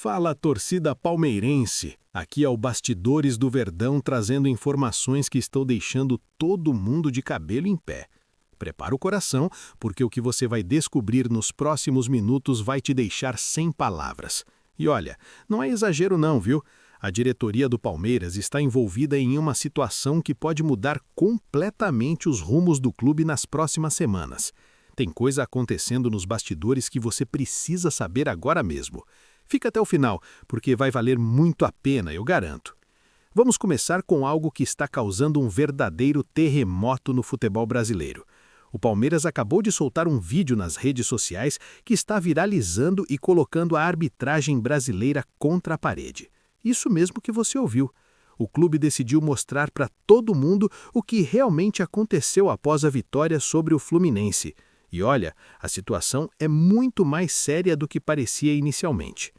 Fala, torcida palmeirense! Aqui é o Bastidores do Verdão trazendo informações que estão deixando todo mundo de cabelo em pé. Prepara o coração, porque o que você vai descobrir nos próximos minutos vai te deixar sem palavras. E olha, não é exagero não, viu? A diretoria do Palmeiras está envolvida em uma situação que pode mudar completamente os rumos do clube nas próximas semanas. Tem coisa acontecendo nos bastidores que você precisa saber agora mesmo. Fica até o final, porque vai valer muito a pena, eu garanto. Vamos começar com algo que está causando um verdadeiro terremoto no futebol brasileiro. O Palmeiras acabou de soltar um vídeo nas redes sociais que está viralizando e colocando a arbitragem brasileira contra a parede. Isso mesmo que você ouviu. O clube decidiu mostrar para todo mundo o que realmente aconteceu após a vitória sobre o Fluminense. E olha, a situação é muito mais séria do que parecia inicialmente.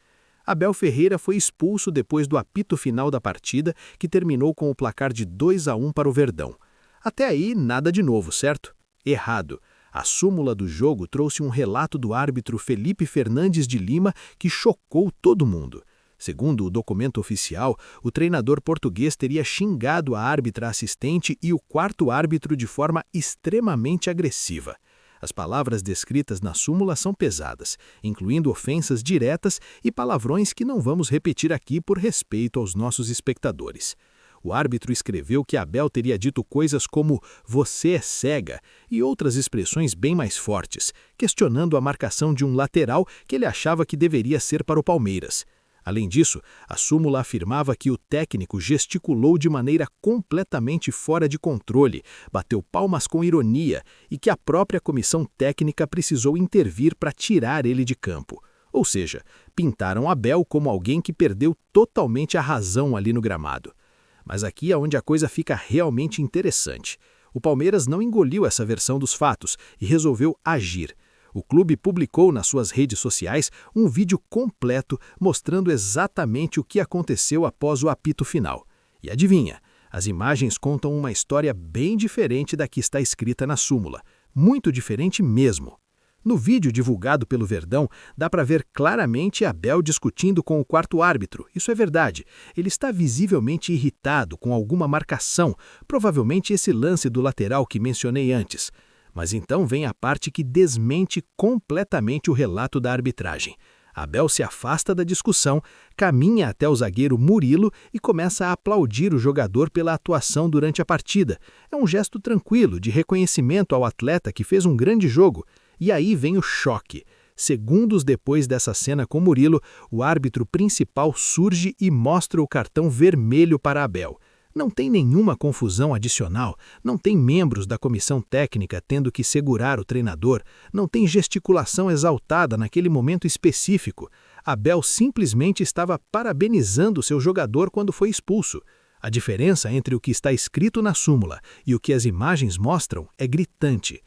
Abel Ferreira foi expulso depois do apito final da partida, que terminou com o placar de 2-1 para o Verdão. Até aí, nada de novo, certo? Errado. A súmula do jogo trouxe um relato do árbitro Felipe Fernandes de Lima que chocou todo mundo. Segundo o documento oficial, o treinador português teria xingado a árbitra assistente e o quarto árbitro de forma extremamente agressiva. As palavras descritas na súmula são pesadas, incluindo ofensas diretas e palavrões que não vamos repetir aqui por respeito aos nossos espectadores. O árbitro escreveu que Abel teria dito coisas como "você é cega" e outras expressões bem mais fortes, questionando a marcação de um lateral que ele achava que deveria ser para o Palmeiras. Além disso, a súmula afirmava que o técnico gesticulou de maneira completamente fora de controle, bateu palmas com ironia e que a própria comissão técnica precisou intervir para tirar ele de campo. Ou seja, pintaram Abel como alguém que perdeu totalmente a razão ali no gramado. Mas aqui é onde a coisa fica realmente interessante. O Palmeiras não engoliu essa versão dos fatos e resolveu agir. O clube publicou nas suas redes sociais um vídeo completo mostrando exatamente o que aconteceu após o apito final. E adivinha, as imagens contam uma história bem diferente da que está escrita na súmula. Muito diferente mesmo. No vídeo divulgado pelo Verdão, dá para ver claramente Abel discutindo com o quarto árbitro. Isso é verdade. Ele está visivelmente irritado com alguma marcação, provavelmente esse lance do lateral que mencionei antes. Mas então vem a parte que desmente completamente o relato da arbitragem. Abel se afasta da discussão, caminha até o zagueiro Murilo e começa a aplaudir o jogador pela atuação durante a partida. É um gesto tranquilo, de reconhecimento ao atleta que fez um grande jogo. E aí vem o choque. Segundos depois dessa cena com Murilo, o árbitro principal surge e mostra o cartão vermelho para Abel. Não tem nenhuma confusão adicional, não tem membros da comissão técnica tendo que segurar o treinador, não tem gesticulação exaltada naquele momento específico. Abel simplesmente estava parabenizando seu jogador quando foi expulso. A diferença entre o que está escrito na súmula e o que as imagens mostram é gritante.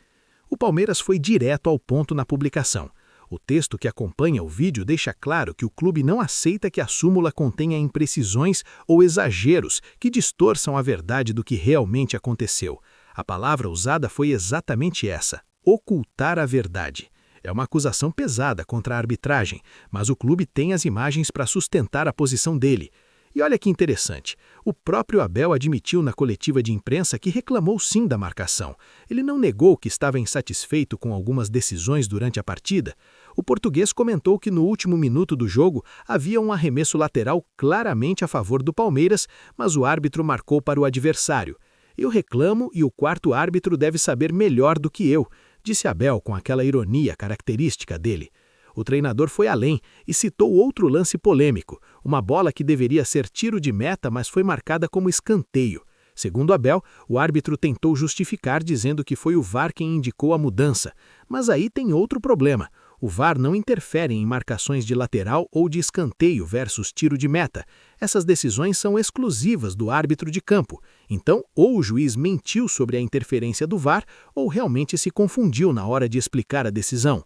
O Palmeiras foi direto ao ponto na publicação. O texto que acompanha o vídeo deixa claro que o clube não aceita que a súmula contenha imprecisões ou exageros que distorçam a verdade do que realmente aconteceu. A palavra usada foi exatamente essa: ocultar a verdade. É uma acusação pesada contra a arbitragem, mas o clube tem as imagens para sustentar a posição dele. E olha que interessante, o próprio Abel admitiu na coletiva de imprensa que reclamou sim da marcação. Ele não negou que estava insatisfeito com algumas decisões durante a partida. O português comentou que no último minuto do jogo havia um arremesso lateral claramente a favor do Palmeiras, mas o árbitro marcou para o adversário. "Eu reclamo e o quarto árbitro deve saber melhor do que eu", disse Abel com aquela ironia característica dele. O treinador foi além e citou outro lance polêmico, uma bola que deveria ser tiro de meta, mas foi marcada como escanteio. Segundo Abel, o árbitro tentou justificar dizendo que foi o VAR quem indicou a mudança. Mas aí tem outro problema. O VAR não interfere em marcações de lateral ou de escanteio versus tiro de meta. Essas decisões são exclusivas do árbitro de campo. Então, ou o juiz mentiu sobre a interferência do VAR, ou realmente se confundiu na hora de explicar a decisão.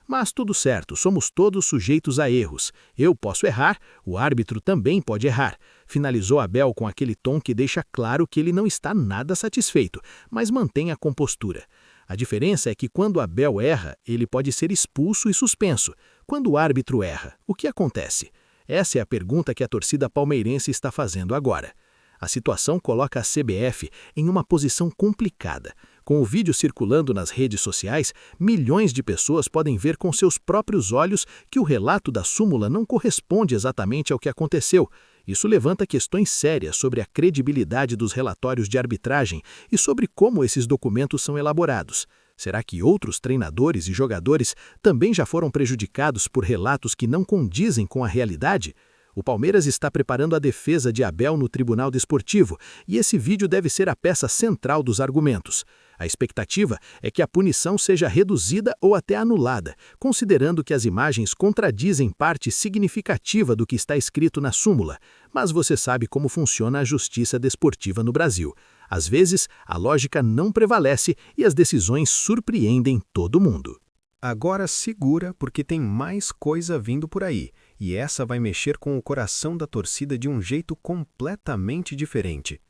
Mas tudo certo, somos todos sujeitos a erros. Eu posso errar, o árbitro também pode errar. Finalizou Abel com aquele tom que deixa claro que ele não está nada satisfeito, mas mantém a compostura. A diferença é que quando Abel erra, ele pode ser expulso e suspenso. Quando o árbitro erra, o que acontece? Essa é a pergunta que a torcida palmeirense está fazendo agora. A situação coloca a CBF em uma posição complicada. Com o vídeo circulando nas redes sociais, milhões de pessoas podem ver com seus próprios olhos que o relato da súmula não corresponde exatamente ao que aconteceu. Isso levanta questões sérias sobre a credibilidade dos relatórios de arbitragem e sobre como esses documentos são elaborados. Será que outros treinadores e jogadores também já foram prejudicados por relatos que não condizem com a realidade? O Palmeiras está preparando a defesa de Abel no Tribunal Desportivo e esse vídeo deve ser a peça central dos argumentos. A expectativa é que a punição seja reduzida ou até anulada, considerando que as imagens contradizem parte significativa do que está escrito na súmula. Mas você sabe como funciona a justiça desportiva no Brasil. Às vezes, a lógica não prevalece e as decisões surpreendem todo mundo. Agora segura, porque tem mais coisa vindo por aí, e essa vai mexer com o coração da torcida de um jeito completamente diferente.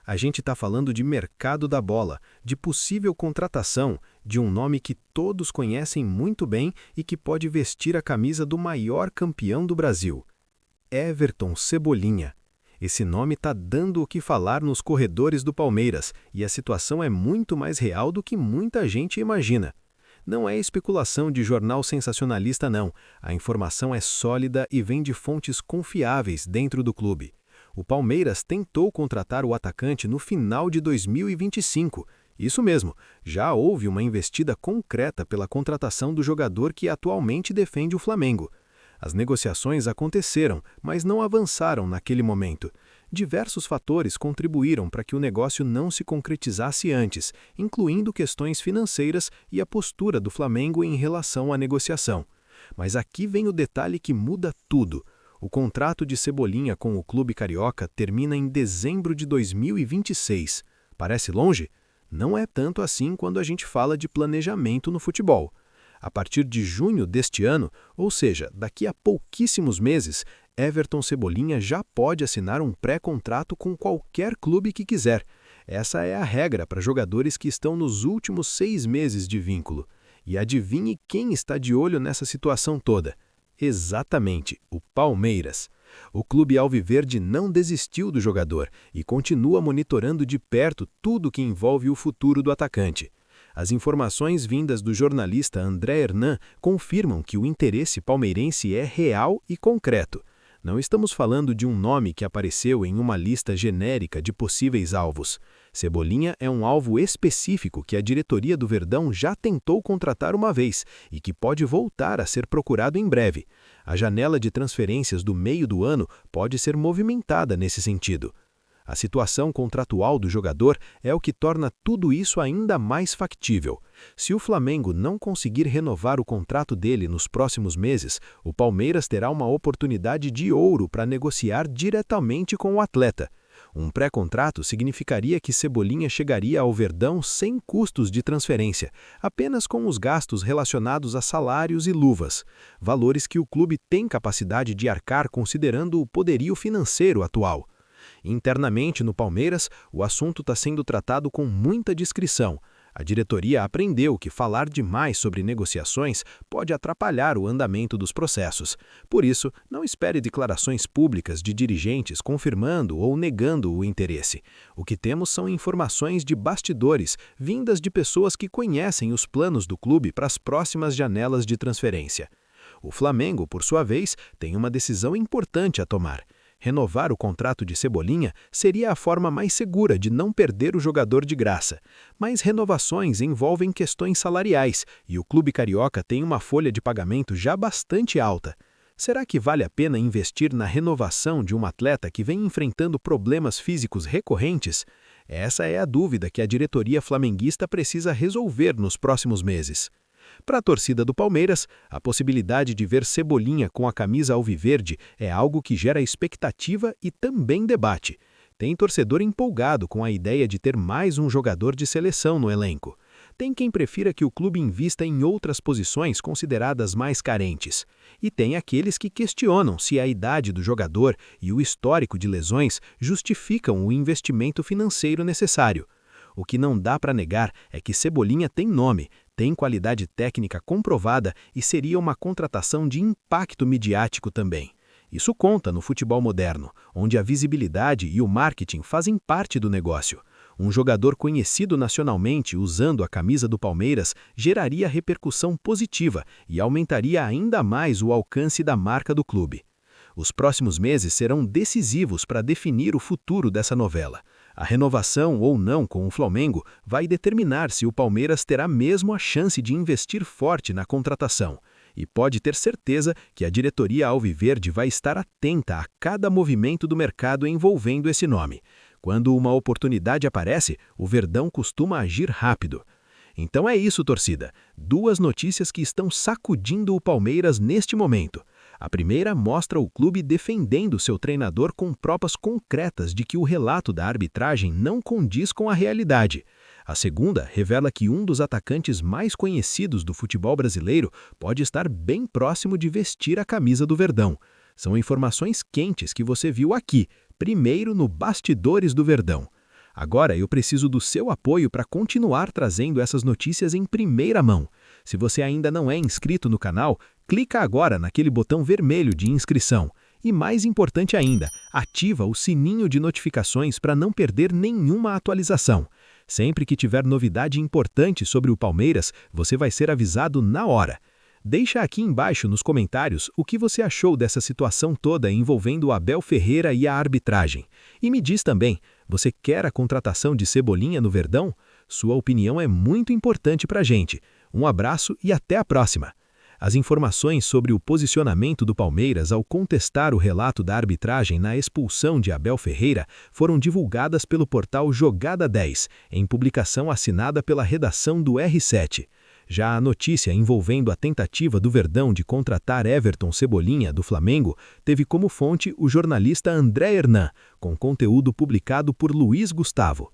A gente está falando de mercado da bola, de possível contratação, de um nome que todos conhecem muito bem e que pode vestir a camisa do maior campeão do Brasil. Everton Cebolinha. Esse nome está dando o que falar nos corredores do Palmeiras, e a situação é muito mais real do que muita gente imagina. Não é especulação de jornal sensacionalista, não. A informação é sólida e vem de fontes confiáveis dentro do clube. O Palmeiras tentou contratar o atacante no final de 2025. Isso mesmo, já houve uma investida concreta pela contratação do jogador que atualmente defende o Flamengo. As negociações aconteceram, mas não avançaram naquele momento. Diversos fatores contribuíram para que o negócio não se concretizasse antes, incluindo questões financeiras e a postura do Flamengo em relação à negociação. Mas aqui vem o detalhe que muda tudo. O contrato de Cebolinha com o clube carioca termina em dezembro de 2026. Parece longe? Não é tanto assim quando a gente fala de planejamento no futebol. A partir de junho deste ano, ou seja, daqui a pouquíssimos meses, Everton Cebolinha já pode assinar um pré-contrato com qualquer clube que quiser. Essa é a regra para jogadores que estão nos últimos 6 meses de vínculo. E adivinhe quem está de olho nessa situação toda? Exatamente, o Palmeiras. O clube alviverde não desistiu do jogador e continua monitorando de perto tudo que envolve o futuro do atacante. As informações vindas do jornalista André Hernan confirmam que o interesse palmeirense é real e concreto. Não estamos falando de um nome que apareceu em uma lista genérica de possíveis alvos. Cebolinha é um alvo específico que a diretoria do Verdão já tentou contratar uma vez e que pode voltar a ser procurado em breve. A janela de transferências do meio do ano pode ser movimentada nesse sentido. A situação contratual do jogador é o que torna tudo isso ainda mais factível. Se o Flamengo não conseguir renovar o contrato dele nos próximos meses, o Palmeiras terá uma oportunidade de ouro para negociar diretamente com o atleta. Um pré-contrato significaria que Cebolinha chegaria ao Verdão sem custos de transferência, apenas com os gastos relacionados a salários e luvas, valores que o clube tem capacidade de arcar considerando o poderio financeiro atual. Internamente no Palmeiras, o assunto está sendo tratado com muita discrição. A diretoria aprendeu que falar demais sobre negociações pode atrapalhar o andamento dos processos. Por isso, não espere declarações públicas de dirigentes confirmando ou negando o interesse. O que temos são informações de bastidores, vindas de pessoas que conhecem os planos do clube para as próximas janelas de transferência. O Flamengo, por sua vez, tem uma decisão importante a tomar. Renovar o contrato de Cebolinha seria a forma mais segura de não perder o jogador de graça. Mas renovações envolvem questões salariais e o clube carioca tem uma folha de pagamento já bastante alta. Será que vale a pena investir na renovação de um atleta que vem enfrentando problemas físicos recorrentes? Essa é a dúvida que a diretoria flamenguista precisa resolver nos próximos meses. Para a torcida do Palmeiras, a possibilidade de ver Cebolinha com a camisa alviverde é algo que gera expectativa e também debate. Tem torcedor empolgado com a ideia de ter mais um jogador de seleção no elenco. Tem quem prefira que o clube invista em outras posições consideradas mais carentes. E tem aqueles que questionam se a idade do jogador e o histórico de lesões justificam o investimento financeiro necessário. O que não dá para negar é que Cebolinha tem nome, tem qualidade técnica comprovada e seria uma contratação de impacto midiático também. Isso conta no futebol moderno, onde a visibilidade e o marketing fazem parte do negócio. Um jogador conhecido nacionalmente usando a camisa do Palmeiras geraria repercussão positiva e aumentaria ainda mais o alcance da marca do clube. Os próximos meses serão decisivos para definir o futuro dessa novela. A renovação ou não com o Flamengo vai determinar se o Palmeiras terá mesmo a chance de investir forte na contratação. E pode ter certeza que a diretoria alviverde vai estar atenta a cada movimento do mercado envolvendo esse nome. Quando uma oportunidade aparece, o Verdão costuma agir rápido. Então é isso, torcida. Duas notícias que estão sacudindo o Palmeiras neste momento. A primeira mostra o clube defendendo seu treinador com provas concretas de que o relato da arbitragem não condiz com a realidade. A segunda revela que um dos atacantes mais conhecidos do futebol brasileiro pode estar bem próximo de vestir a camisa do Verdão. São informações quentes que você viu aqui, primeiro no Bastidores do Verdão. Agora eu preciso do seu apoio para continuar trazendo essas notícias em primeira mão. Se você ainda não é inscrito no canal, clica agora naquele botão vermelho de inscrição. E mais importante ainda, ativa o sininho de notificações para não perder nenhuma atualização. Sempre que tiver novidade importante sobre o Palmeiras, você vai ser avisado na hora. Deixa aqui embaixo nos comentários o que você achou dessa situação toda envolvendo o Abel Ferreira e a arbitragem. E me diz também, você quer a contratação de Cebolinha no Verdão? Sua opinião é muito importante para a gente. Um abraço e até a próxima! As informações sobre o posicionamento do Palmeiras ao contestar o relato da arbitragem na expulsão de Abel Ferreira foram divulgadas pelo portal Jogada 10, em publicação assinada pela redação do R7. Já a notícia envolvendo a tentativa do Verdão de contratar Everton Cebolinha, do Flamengo, teve como fonte o jornalista André Hernan, com conteúdo publicado por Luiz Gustavo.